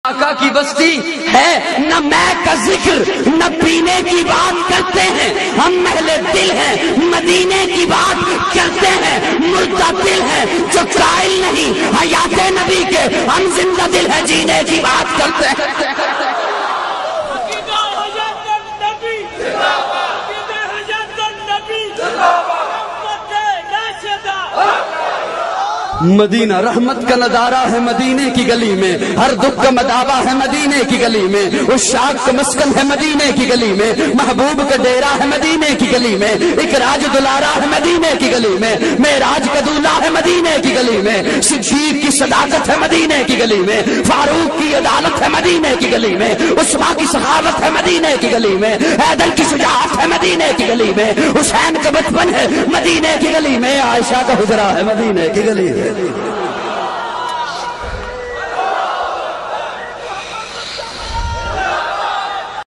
آقا کی بستی ہے نہ میں کا ذکر نہ پینے کی بات کرتے ہیں، ہم اہل دل ہیں مدینے کی بات کرتے ہیں، مردہ دل ہے جو قائل نہیں حیات نبی کے، ہم زندہ دل ہے جینے کی بات کرتے ہیں۔ مدینہ رحمت کا نظارہ ہے مدینے کی گلی میں، ہر دکھ کا مداوا ہے مدینے کی گلی میں، عشاق کا مسکن ہے مدینے کی گلی میں، محبوب کا ڈیرا ہے مدینے کی گلی میں، اکراج دلارا ہے مدینے کی گلی میں، معراج کا دولہ ہے مدینے کی گلی میں، صدیق کی صداقت ہے مدینے کی گلی میں، فاروق کی عدالت ہے مدینے کی گلی میں، عثمان کی سخاوت ہے مدینے کی گلی میں، حیدر کی شجاعت ہے مدینے کی گلی میں، حسین کا بچپن ہے مدینے کی گلی میں، عائشہ کا حجرہ ہے مدینے کی گلی میں۔